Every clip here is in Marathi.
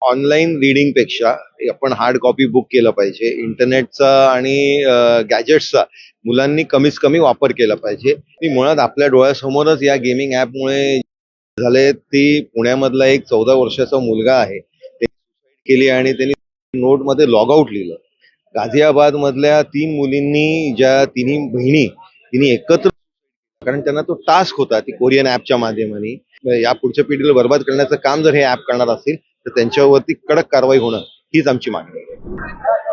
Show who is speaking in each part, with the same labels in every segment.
Speaker 1: ऑनलाईन रीडिंग पेक्षा आपण हार्ड कॉपी बुक केलं पाहिजे. इंटरनेटचा आणि गॅजेट्सचा मुलांनी कमीत कमी वापर केला पाहिजे. ती मुळात आपल्या डोळ्यासमोरच या गेमिंग ॲपमुळे झाले. ती पुण्यामधला एक 14 वर्षाचा मुलगा आहे. त्यांनी केली आणि त्यांनी नोटमध्ये लॉग आउट लिहिलं. गाझियाबाद मधल्या 3 मुलींनी, ज्या तिन्ही बहिणी, तिने एकत्र, कारण त्यांना तो टास्क होता ती कोरियन ॲपच्या माध्यमाने. या पुढच्या पिढीला बर्बाद करण्याचं काम जर हे ॲप करणार असेल तर त्यांच्यावरती कडक कारवाई होणं हीच आमची मागणी आहे.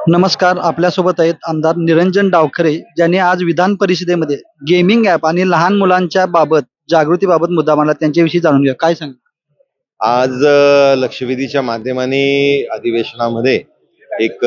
Speaker 2: नमस्कार, आपल्यासोबत आहेत आमदार निरंजन डावखरे, ज्यांनी आज विधान परिषदेमध्ये गेमिंग ॲप आणि लहान मुलांच्या बाबत जागृतीबाबत मुद्दा मांडला. त्यांच्याविषयी जाणून घ्या, काय सांग.
Speaker 1: आज लक्षवेधीच्या माध्यमाने अधिवेशनामध्ये एक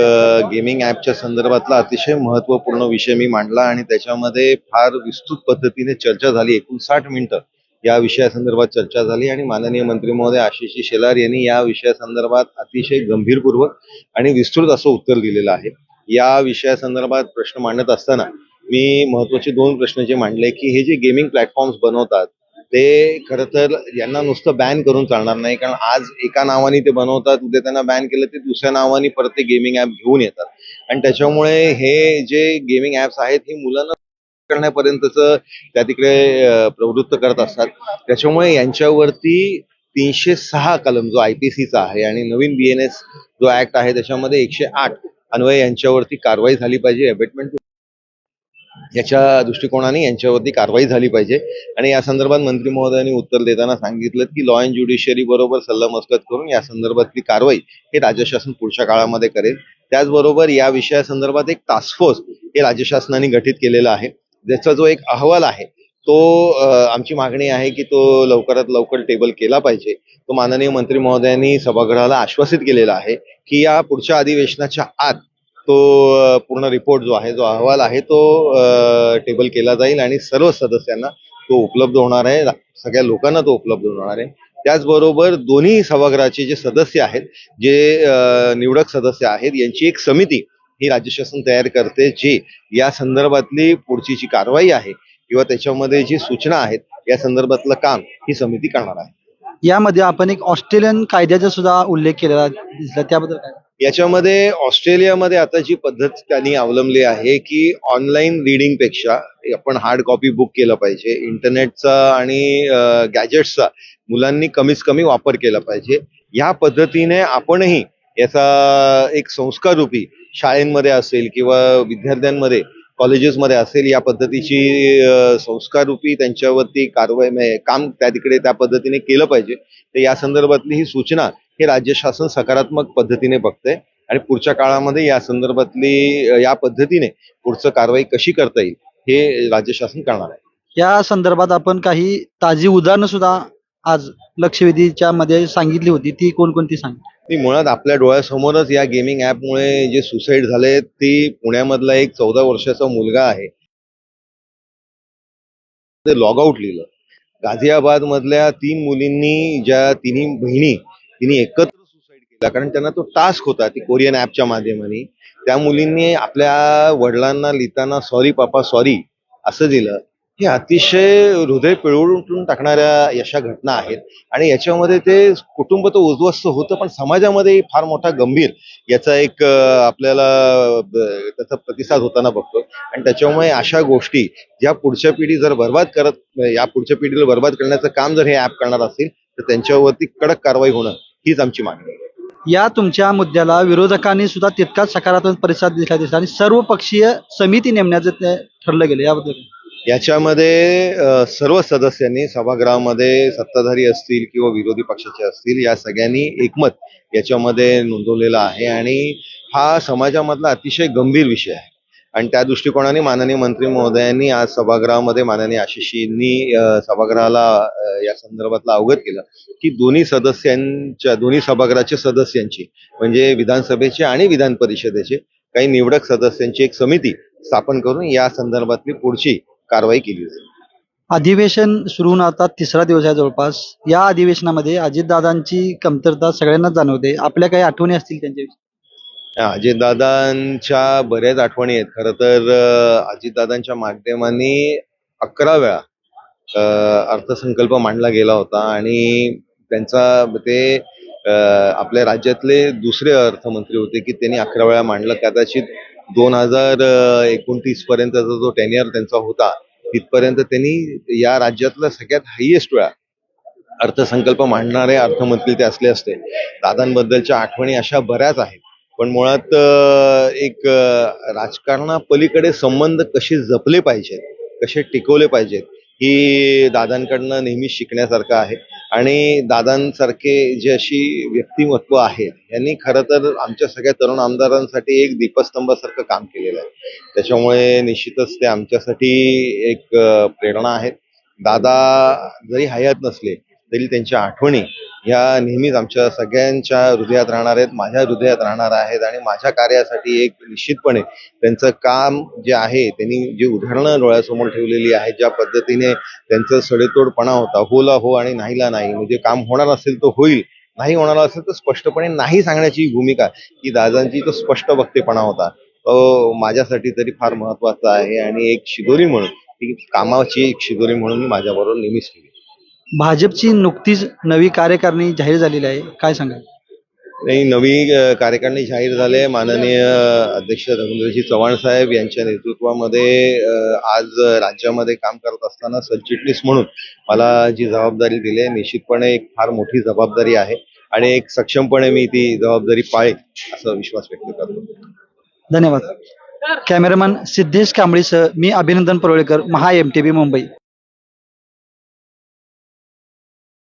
Speaker 1: गेमिंग ॲपच्या संदर्भातला अतिशय महत्त्वपूर्ण विषय मी मांडला आणि त्याच्यामध्ये फार विस्तृत पद्धतीने चर्चा झाली. 59 मिनिटं या विषयासंदर्भात चर्चा झाली आणि माननीय मंत्री महोदय आशिष शेलार यांनी या विषयासंदर्भात अतिशय गंभीरपूर्वक आणि विस्तृत असं उत्तर दिलेलं आहे. या विषयासंदर्भात प्रश्न मांडत असताना मी महत्त्वाचे 2 प्रश्न जे मांडले की हे जे गेमिंग प्लॅटफॉर्म्स बनवतात ते खरं तर यांना नुसतं बॅन करून चालणार नाही, कारण आज एका नावाने ते बनवतात, उद्या त्यांना बॅन केलं ते दुसऱ्या नावाने परत ते गेमिंग ॲप घेऊन येतात आणि त्याच्यामुळे हे जे गेमिंग ॲप्स आहेत ही मुलांना करण्यापर्यंतचं त्या तिकडे प्रवृत्त करत असतात. त्याच्यामुळे यांच्यावरती 306 कलम जो IPCचा आहे आणि नवीन BNS जो ऍक्ट आहे त्याच्यामध्ये 108 अन्वये यांच्यावरती कारवाई झाली पाहिजे. अबेटमेंट याच्या दृष्टिकोनाने यांच्यावरती कारवाई झाली पाहिजे आणि या संदर्भात मंत्री महोदयांनी उत्तर देताना सांगितलं की लॉ अँड ज्युडिशियरी बरोबर सल्लामसलत करून या संदर्भातली कारवाई हे राज्य शासन पुढच्या काळामध्ये करेल. त्याचबरोबर या विषयासंदर्भात एक टास्क फोर्स हे राज्य शासनाने गठीत केलेला आहे. ज्याचा जो एक अहवाल आहे तो आमची मागणी आहे की तो लवकरात लवकर टेबल केला पाहिजे. तो माननीय मंत्री महोदयांनी सभागृहाला आश्वासित केलेला आहे की या पुढच्या अधिवेशनाच्या आत तो पूर्ण रिपोर्ट जो आहे, जो अहवाल आहे तो टेबल केला जाईल आणि सर्व सदस्यांना तो उपलब्ध होणार आहे. सगळ्या लोकांना तो उपलब्ध होणार आहे. त्याचबरोबर दोन्ही सभागृहाचे जे सदस्य आहेत, जे निवडक सदस्य आहेत, यांची एक समिती ही राज्य शासन तयार करते, जी या संदर्भातली पुढची जी कारवाई आहे किंवा त्याच्यामध्ये जी सूचना आहेत या संदर्भातलं काम ही समिती करणार आहे.
Speaker 2: यामध्ये आपण एक ऑस्ट्रेलियन कायद्याचा सुद्धा उल्लेख केलेला दिसला, त्याबद्दल काय.
Speaker 1: याच्यामध्ये ऑस्ट्रेलियामध्ये आता जी पद्धत त्यांनी अवलंबली आहे की ऑनलाईन रीडिंग पेक्षा आपण हार्ड कॉपी बुक केलं पाहिजे. इंटरनेटचा आणि गॅजेट्सचा मुलांनी कमीत कमी वापर केला पाहिजे. या पद्धतीने आपणही याचा एक संस्कार रूपी शाळेंमध्ये असेल किंवा विद्यार्थ्यांमध्ये कॉलेजेसमध्ये असेल या पद्धतीची संस्कार रूपी त्यांच्यावरती कारवाई काम त्या तिकडे त्या पद्धतीने केलं पाहिजे. तर या संदर्भातली ही सूचना हे राज्य शासन सकारात्मक पद्धतीने बघतंय आणि पुढच्या काळामध्ये या संदर्भातली या पद्धतीने पुढचं कारवाई कशी करता येईल हे राज्य शासन करणार आहे.
Speaker 2: या संदर्भात आपण काही ताजी उदाहरणं सुद्धा आज लक्षवेधीच्या मध्ये सांगितली होती, ती कोणकोणती सांग.
Speaker 1: ती मुळात आपल्या डोळ्यासमोरच या गेमिंग ॲपमुळे जे सुसाईड झाले, ती पुण्यामधला एक 14 वर्षाचा मुलगा आहे. ते लॉग आउट लिहिलं. गाझियाबाद मधल्या 3 मुलींनी, ज्या तिन्ही बहिणी, तिने एकत्र सुसाईड केला, कारण त्यांना तो टास्क होता ती कोरियन ॲपच्या माध्यमाने. त्या मुलींनी आपल्या वडिलांना लिहिताना सॉरी पापा सॉरी असं दिलं. हे अतिशय हृदय पिळवून टाकणाऱ्या अशा घटना आहेत आणि याच्यामध्ये ते कुटुंब तर उद्ध्वस्त होतं, पण समाजामध्ये फार मोठा गंभीर याचा एक आपल्याला त्याचा प्रतिसाद होताना बघतो आणि त्याच्यामुळे अशा गोष्टी ज्या पुढच्या पिढी जर या पुढच्या पिढीला बर्बाद करण्याचं काम जर हे ॲप करणार असेल तर त्यांच्यावरती कडक कारवाई होणं हीच आमची मागणी आहे.
Speaker 2: या तुमच्या मुद्द्याला विरोधकांनी सुद्धा तितकाच सकारात्मक प्रतिसाद दिला आणि सर्व पक्षीय समिती नेमण्याचं ते ठरलं गेलं. याबद्दल
Speaker 1: याच्यामध्ये सर्व सदस्यांनी सभागृहामध्ये सत्ताधारी असतील किंवा विरोधी पक्षाचे असतील या सगळ्यांनी एकमत याच्यामध्ये नोंदवलेलं आहे आणि हा समाजामधला अतिशय गंभीर विषय आहे आणि त्या दृष्टिकोनाने माननीय मंत्री महोदयांनी आज सभागृहामध्ये माननीय आशिषजींनी सभागृहाला या संदर्भातला अवगत केलं की दोन्ही सभागृहाच्या सदस्यांची म्हणजे विधानसभेचे आणि विधान परिषदेचे काही निवडक सदस्यांची एक समिती स्थापन करून या संदर्भातली पुढची कारवाई केली जाईल.
Speaker 2: अधिवेशन सुरू होऊन आता 3रा दिवस आहे जवळपास. या अधिवेशनामध्ये अजितदादांची कमतरता सगळ्यांना जाणवते. आपल्या काही आठवणी असतील त्यांच्याविषयी.
Speaker 1: अजितदादांच्या बऱ्याच आठवणी आहेत. खरं तर अजितदादांच्या माध्यमाने 11 वेळा अर्थसंकल्प मांडला गेला होता आणि त्यांचा ते आपल्या राज्यातले दुसरे अर्थमंत्री होते की त्यांनी 11 वेळा मांडलं. कदाचित 2029 पर्यंतचा जो टेन्युअर त्यांचा होता तिथपर्यंत त्यांनी या राज्यातला सगळ्यात हायएस्ट वेळा अर्थसंकल्प मांडणारे अर्थमंत्री ते असले असते. दादांबद्दलच्या आठवणी अशा बऱ्याच आहेत, पण मुळात राजकारणापलीकडे संबंध कसे जपले पाहिजेत, कसे टिकवले पाहिजेत, ही दादांकडनं नेहमी शिकण्यासारखं आहे. आणि दादांसारखे जे अशी व्यक्तिमत्व आहेत यांनी खरं तर आमच्या सगळ्या तरुण आमदारांसाठी एक दीपस्तंभासारखं काम केलेलं आहे. त्याच्यामुळे निश्चितच ते आमच्यासाठी एक प्रेरणा आहेत. दादा जरी हयात नसले तरी त्यांच्या आठवणी ह्या नेहमीच आमच्या सगळ्यांच्या हृदयात राहणार आहेत, माझ्या हृदयात राहणार आहेत. आणि माझ्या कार्यासाठी एक निश्चितपणे त्यांचं काम जे आहे, त्यांनी जे उदाहरणं डोळ्यासमोर ठेवलेली आहेत, ज्या पद्धतीने त्यांचा सडेतोडपणा होता, होला हो आणि नाहीला नाही, म्हणजे काम होणार असेल तर होईल, नाही होणार असेल तर स्पष्टपणे नाही सांगण्याची भूमिका, ही दादांची तो स्पष्ट वक्तेपणा होता, तो माझ्यासाठी तरी फार महत्वाचा आहे. आणि एक शिदोरी म्हणून, ती कामाची एक शिदोरी म्हणून मी माझ्याबरोबर नेहमीच ठेवी.
Speaker 2: भाजपची नुकतीच नवी कार्यकारिणी जाहीर झालेली आहे, काय सांगाल?
Speaker 1: नाही, नवी कार्यकारिणी जाहीर झाले. माननीय अध्यक्ष रवींद्रजी चव्हाण साहेब यांच्या नेतृत्वामध्ये आज राज्यामध्ये काम करत असताना सरचिटणीस म्हणून मला जी जबाबदारी दिली आहे, निश्चितपणे एक फार मोठी जबाबदारी आहे आणि एक सक्षमपणे मी ती जबाबदारी पाळेन असा विश्वास व्यक्त करतो.
Speaker 2: धन्यवाद. कॅमेरामन सिद्धेश कांबळीसह मी अभिनंदन परोळेकर, महा MTV मुंबई.